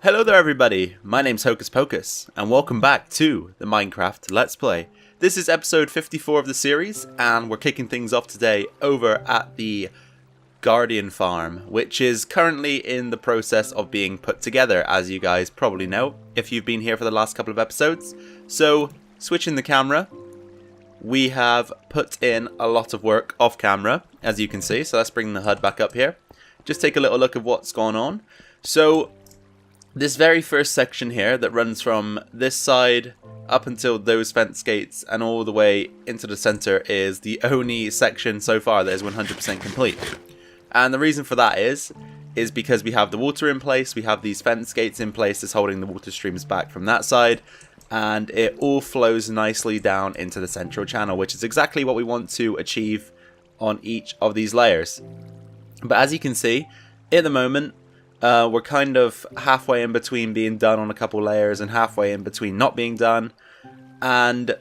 Hello there everybody, my name's Hocus Pocus, and welcome back to the Minecraft Let's Play. This is episode 54 of the series, and we're kicking things off today over at the Guardian Farm, which is currently in the process of being put together, as you guys probably know, if you've been here for the last couple of episodes. So, switching the camera, we have put in a lot of work off camera, as you can see, so let's bring the HUD back up here. Just take a little look at what's going on. So, this very first section here that runs from this side up until those fence gates and all the way into the center is the only section so far that is 100% complete. And the reason for that is because we have the water in place, we have these fence gates in place that's holding the water streams back from that side, and it all flows nicely down into the central channel, which is exactly what we want to achieve on each of these layers. But as you can see, at the moment, we're kind of halfway in between being done on a couple layers and halfway in between not being done. And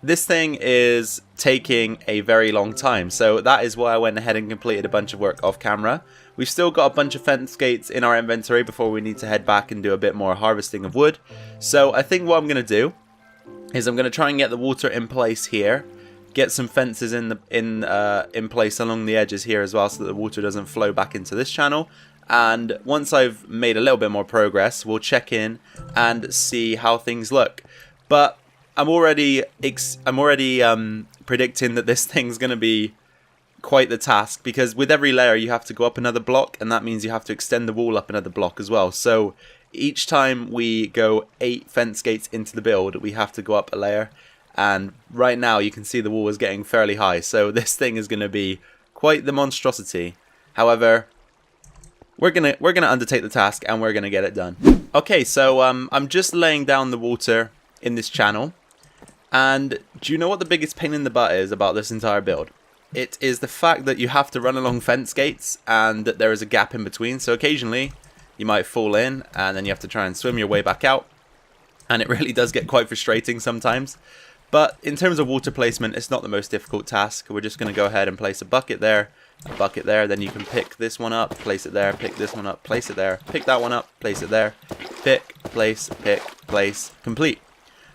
this thing is taking a very long time. So that is why I went ahead and completed a bunch of work off camera. We've still got a bunch of fence gates in our inventory before we need to head back and do a bit more harvesting of wood. So I think what I'm going to do is I'm going to try and get the water in place here. Get some fences in place along the edges here as well so that the water doesn't flow back into this channel. And once I've made a little bit more progress, we'll check in and see how things look. But I'm already predicting that this thing's going to be quite the task, because with every layer you have to go up another block, and that means you have to extend the wall up another block as well. So each time we go 8 fence gates into the build, we have to go up a layer. And right now you can see the wall is getting fairly high, so this thing is going to be quite the monstrosity. However, we're gonna undertake the task and we're gonna get it done. Okay, so I'm just laying down the water in this channel, and do you know what the biggest pain in the butt is about this entire build? It is the fact that you have to run along fence gates and that there is a gap in between. So occasionally you might fall in and then you have to try and swim your way back out, and it really does get quite frustrating sometimes. But in terms of water placement, it's not the most difficult task. We're just going to go ahead and place a bucket there, then you can pick this one up, place it there, pick this one up, place it there, pick that one up, place it there, pick, place, complete.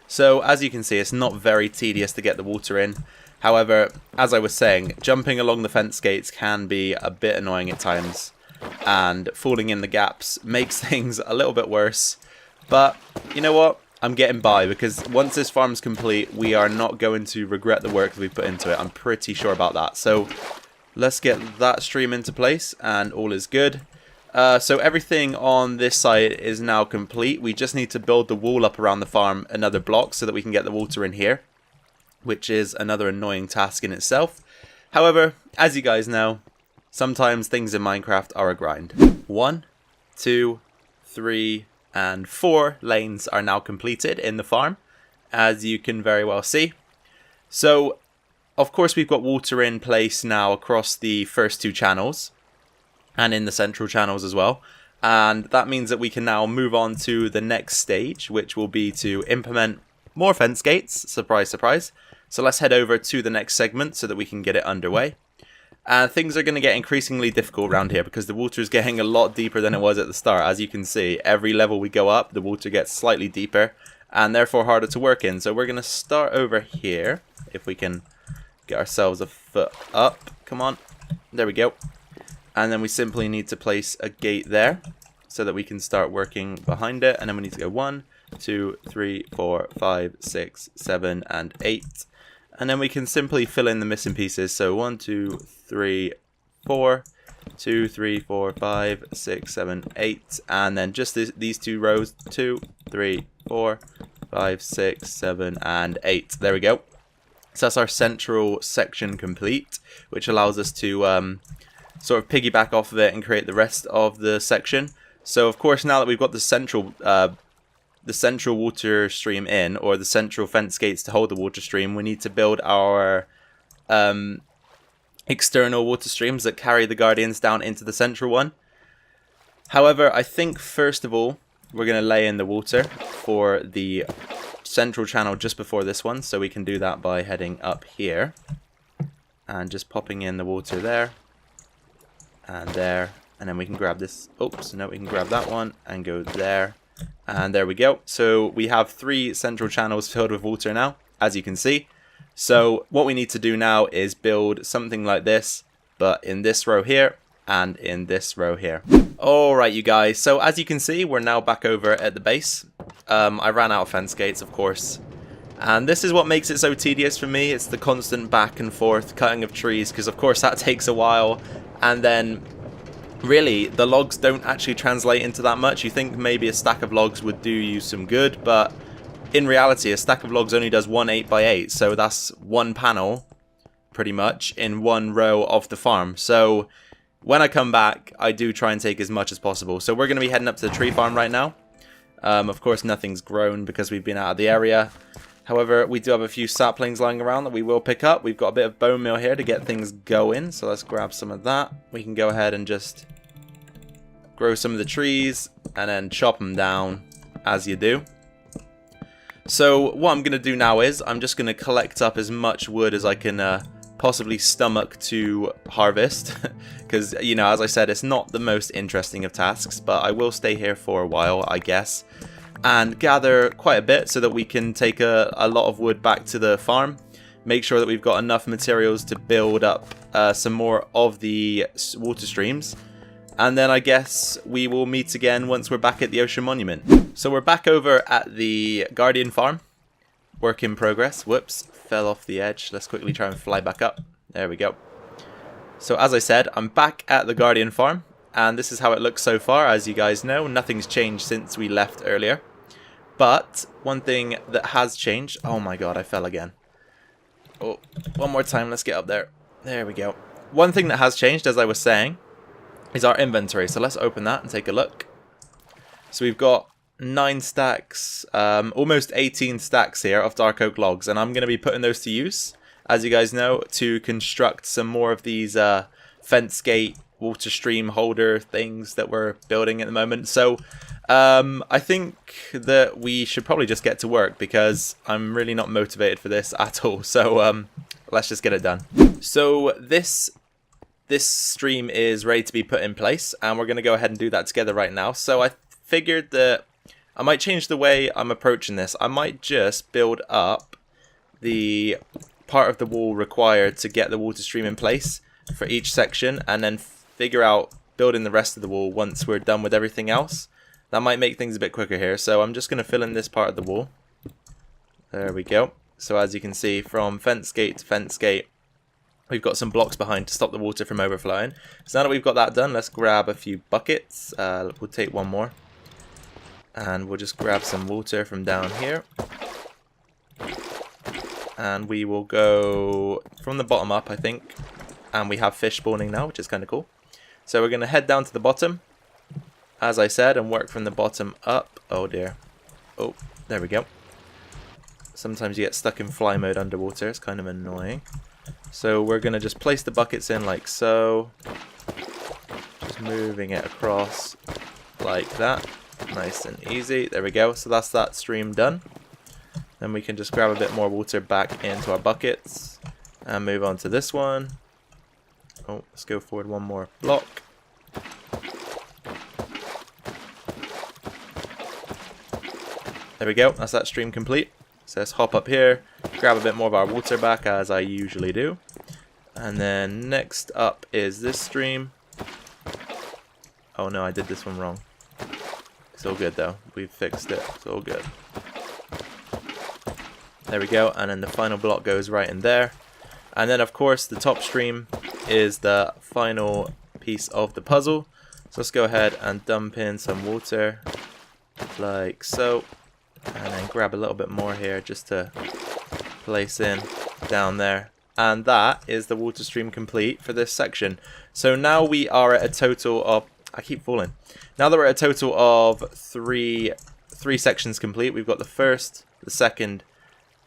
So as you can see, it's not very tedious to get the water in. However, as I was saying, jumping along the fence gates can be a bit annoying at times, and falling in the gaps makes things a little bit worse. But you know what? I'm getting by, because once this farm's complete, we are not going to regret the work that we put into it. I'm pretty sure about that. So let's get that stream into place and all is good. So everything on this side is now complete. We just need to build the wall up around the farm another block so that we can get the water in here, which is another annoying task in itself. However, as you guys know, sometimes things in Minecraft are a grind. 1, 2, 3, and 4 lanes are now completed in the farm, as you can very well see. So of course we've got water in place now across the first 2 channels and in the central channels as well, and that means that we can now move on to the next stage, which will be to implement more fence gates. Surprise, surprise. So let's head over to the next segment so that we can get it underway. And things are going to get increasingly difficult around here because the water is getting a lot deeper than it was at the start. As you can see, every level we go up, the water gets slightly deeper and therefore harder to work in. So we're going to start over here, if we can get ourselves a foot up. Come on. There we go. And then we simply need to place a gate there so that we can start working behind it. And then we need to go 1, 2, 3, 4, 5, 6, 7, and 8. And then we can simply fill in the missing pieces. So 1, 2, 3, 4, 2, 3, 4, 5, 6, 7, 8. And then just these 2 rows, 2, 3, 4, 5, 6, 7, and 8. There we go. So that's our central section complete, which allows us to sort of piggyback off of it and create the rest of the section. So of course, now that we've got the central water stream in, or the central fence gates to hold the water stream, we need to build our external water streams that carry the guardians down into the central one. However, I think first of all we're going to lay in the water for the central channel just before this one, so we can do that by heading up here and just popping in the water there and there And then we can grab this. Oops, no, we can grab that one and go there. And there we go. So we have 3 central channels filled with water now, as you can see. So what we need to do now is build something like this, but in this row here and in this row here. Alright, you guys. So as you can see, we're now back over at the base. I ran out of fence gates, of course. And this is what makes it so tedious for me. It's the constant back and forth cutting of trees, because of course that takes a while. And then really, the logs don't actually translate into that much. You think maybe a stack of logs would do you some good, but in reality, a stack of logs only does 1 8x8, so that's 1 panel, pretty much, in 1 row of the farm. So when I come back, I do try and take as much as possible. So we're going to be heading up to the tree farm right now. Of course, nothing's grown because we've been out of the area. However, we do have a few saplings lying around that we will pick up. We've got a bit of bone meal here to get things going, so let's grab some of that. We can go ahead and just grow some of the trees and then chop them down as you do. So what I'm going to do now is I'm just going to collect up as much wood as I can possibly stomach to harvest. Because, you know, as I said, it's not the most interesting of tasks, but I will stay here for a while, I guess, and gather quite a bit so that we can take a lot of wood back to the farm. Make sure that we've got enough materials to build up some more of the water streams. And then I guess we will meet again once we're back at the Ocean Monument. So we're back over at the Guardian farm. Work in progress. Whoops, fell off the edge. Let's quickly try and fly back up. There we go. So as I said, I'm back at the Guardian farm. And this is how it looks so far. As you guys know, nothing's changed since we left earlier. But one thing that has changed... Oh my god, I fell again. Oh, one more time. Let's get up there. There we go. One thing that has changed, as I was saying, is our inventory. So let's open that and take a look. So we've got 9 stacks, almost 18 stacks here of dark oak logs, and I'm going to be putting those to use, as you guys know, to construct some more of these fence gate water stream holder things that we're building at the moment. So I think that we should probably just get to work, because I'm really not motivated for this at all. So let's just get it done. So this stream is ready to be put in place, and we're going to go ahead and do that together right now. So I figured that I might change the way I'm approaching this. I might just build up the part of the wall required to get the water stream in place for each section, and then figure out building the rest of the wall once we're done with everything else. That might make things a bit quicker here. So I'm just going to fill in this part of the wall. There we go. So as you can see, from fence gate to fence gate, we've got some blocks behind to stop the water from overflowing. So now that we've got that done, let's grab a few buckets. We'll take one more. And we'll just grab some water from down here. And we will go from the bottom up, I think. And we have fish spawning now, which is kind of cool. So we're going to head down to the bottom, as I said, and work from the bottom up. Oh dear. Oh, there we go. Sometimes you get stuck in fly mode underwater. It's kind of annoying. So we're going to just place the buckets in like so. Just moving it across like that. Nice and easy. There we go. So that's that stream done. Then we can just grab a bit more water back into our buckets and move on to this one. Oh, let's go forward one more block. There we go. That's that stream complete. So let's hop up here, grab a bit more of our water back, as I usually do. And then next up is this stream. Oh no, I did this one wrong. It's all good though. We've fixed it. It's all good. There we go. And then the final block goes right in there. And then of course the top stream is the final piece of the puzzle. So let's go ahead and dump in some water like so. And then grab a little bit more here just to place in down there. And that is the water stream complete for this section. So now we are at a total of... I keep falling. Now that we're at a total of three sections complete. We've got the first, the second,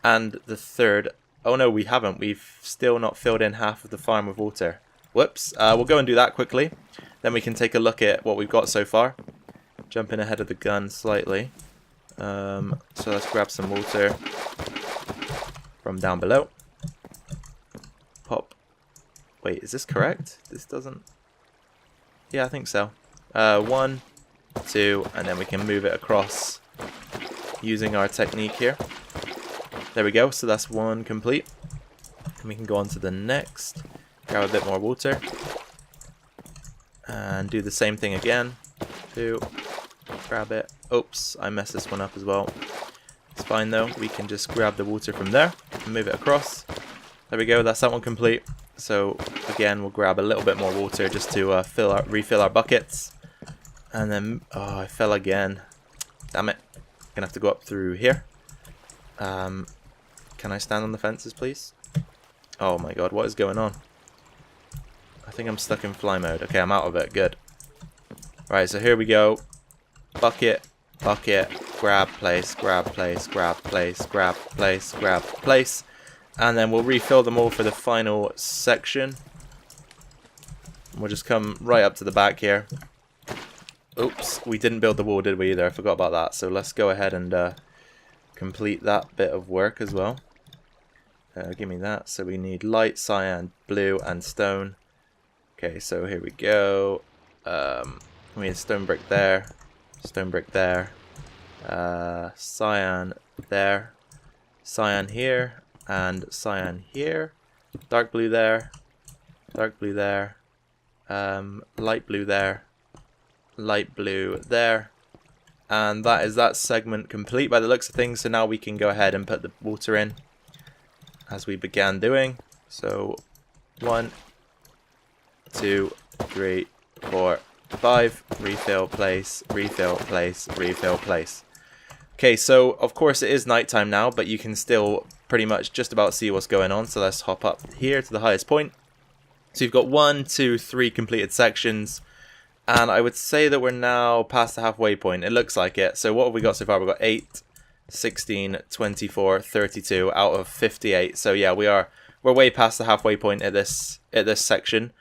and the third. Oh no, we haven't. We've still not filled in half of the farm with water. Whoops. We'll go and do that quickly. Then we can take a look at what we've got so far. Jumping ahead of the gun slightly. So let's grab some water from down below. Pop. Wait, is this correct? This doesn't... Yeah, I think so. 1, 2, and then we can move it across using our technique here. There we go, so that's one complete. And we can go on to the next, grab a bit more water, and do the same thing again. 2, grab it. Oops, I messed this one up as well. It's fine though, we can just grab the water from there and move it across. There we go, that's that one complete. So again, we'll grab a little bit more water just to refill our buckets. And then, oh, I fell again. Damn it. Gonna have to go up through here. Can I stand on the fences, please? Oh my god, what is going on? I think I'm stuck in fly mode. Okay, I'm out of it. Good. Right, so here we go. Bucket, bucket, grab, place, grab, place, grab, place, grab, place, grab, place. And then we'll refill them all for the final section. We'll just come right up to the back here. Oops, we didn't build the wall, did we, either? I forgot about that. So let's go ahead and complete that bit of work as well. Give me that. So we need light, cyan, blue, and stone. Okay, so here we go. We need stone brick there. Stone brick there. Cyan there. Cyan here. And cyan here. Dark blue there. Dark blue there. Light blue there. Light blue there. And that is that segment complete by the looks of things. So now we can go ahead and put the water in as we began doing. So 1, 2, 3, 4, 5. Refill, place, refill, place, refill, place. Okay, so of course it is nighttime now, but you can still pretty much just about see what's going on. So let's hop up here to the highest point. So you've got 1, 2, 3 completed sections. And I would say that we're now past the halfway point. It looks like it. So what have we got so far? We've got 8, 16, 24, 32 out of 58. So yeah, we're way past the halfway point at this section,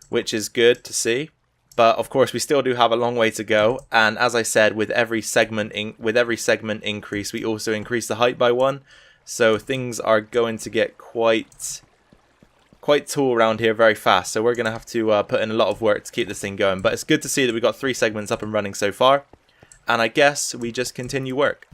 which is good to see. But of course, we still do have a long way to go. And as I said, with every segment increase, we also increase the height by 1. So things are going to get quite tall around here very fast. So we're going to have to put in a lot of work to keep this thing going. But it's good to see that we've got 3 segments up and running so far. And I guess we just continue work.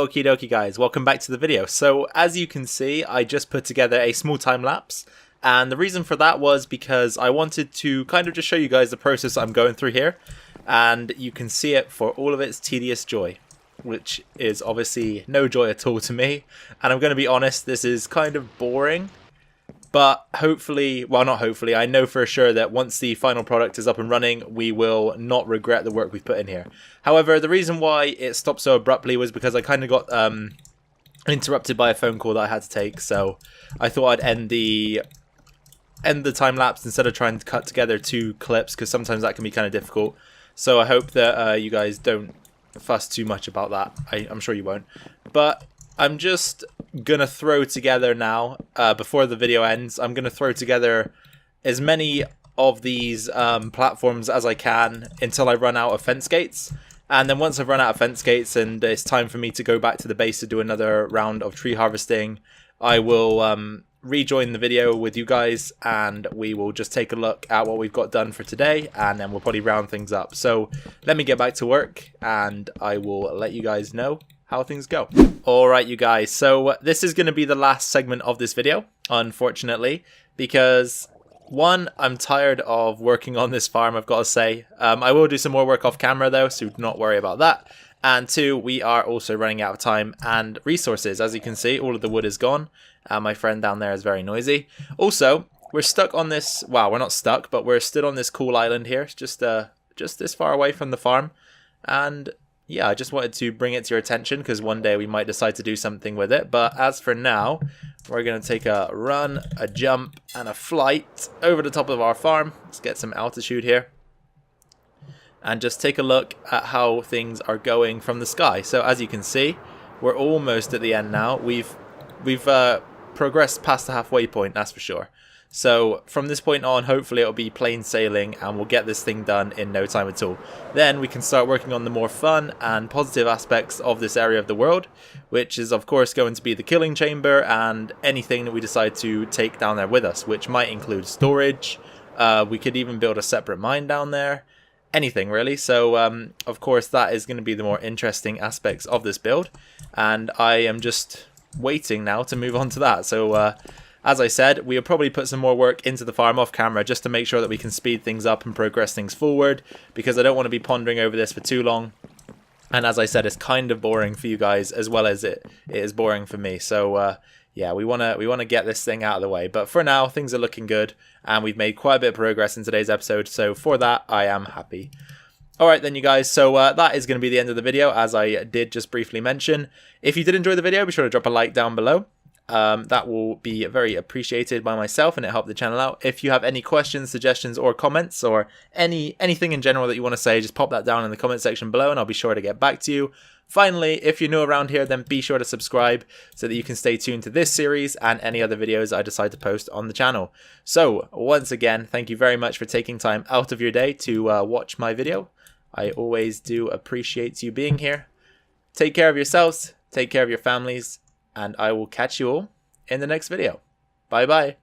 Okie dokie guys, welcome back to the video. So as you can see, I just put together a small time lapse, and the reason for that was because I wanted to kind of just show you guys the process I'm going through here, and you can see it for all of its tedious joy, which is obviously no joy at all to me. And I'm going to be honest, this is kind of boring, but hopefully, well, not hopefully, I know for sure that once the final product is up and running, we will not regret the work we've put in here. However, the reason why it stopped so abruptly was because I kind of got interrupted by a phone call that I had to take, so I thought I'd end the time lapse instead of trying to cut together 2 clips, because sometimes that can be kind of difficult. So I hope that you guys don't fuss too much about that. I'm sure you won't. But I'm just gonna throw together now, before the video ends, I'm gonna throw together as many of these platforms as I can until I run out of fence gates. And then once I've run out of fence gates and it's time for me to go back to the base to do another round of tree harvesting, I will rejoin the video with you guys, and we will just take a look at what we've got done for today, and then we'll probably round things up. So let me get back to work and I will let you guys know how things go. Alright you guys, so this is going to be the last segment of this video, unfortunately, because one, I'm tired of working on this farm, I've got to say. I will do some more work off camera though, so do not worry about that. And 2, we are also running out of time and resources. As you can see, all of the wood is gone. My friend down there is very noisy. Also, we're stuck on this, well, we're not stuck, but we're stood on this cool island here, just this far away from the farm. And yeah, I just wanted to bring it to your attention because one day we might decide to do something with it. But as for now, we're going to take a run, a jump, and a flight over the top of our farm. Let's get some altitude here. And just take a look at how things are going from the sky. So as you can see, we're almost at the end now. We've progressed past the halfway point, that's for sure. So from this point on, hopefully it'll be plain sailing and we'll get this thing done in no time at all. Then we can start working on the more fun and positive aspects of this area of the world, which is of course going to be the killing chamber and anything that we decide to take down there with us, which might include storage. We could even build a separate mine down there. Anything really. So of course that is going to be the more interesting aspects of this build, and I am just waiting now to move on to that. So as I said, we'll probably put some more work into the farm off camera just to make sure that we can speed things up and progress things forward, because I don't want to be pondering over this for too long. And as I said, it's kind of boring for you guys as well as it is boring for me. So yeah, we want to get this thing out of the way. But for now, things are looking good, and we've made quite a bit of progress in today's episode. So for that, I am happy. Alright then you guys, so that is going to be the end of the video, as I did just briefly mention. If you did enjoy the video, be sure to drop a like down below. That will be very appreciated by myself, and it helped the channel out. If you have any questions, suggestions, or comments, or anything in general that you want to say, just pop that down in the comment section below, and I'll be sure to get back to you. Finally, if you're new around here, then be sure to subscribe so that you can stay tuned to this series and any other videos I decide to post on the channel. So, once again, thank you very much for taking time out of your day to watch my video. I always do appreciate you being here. Take care of yourselves, take care of your families, and I will catch you all in the next video. Bye bye.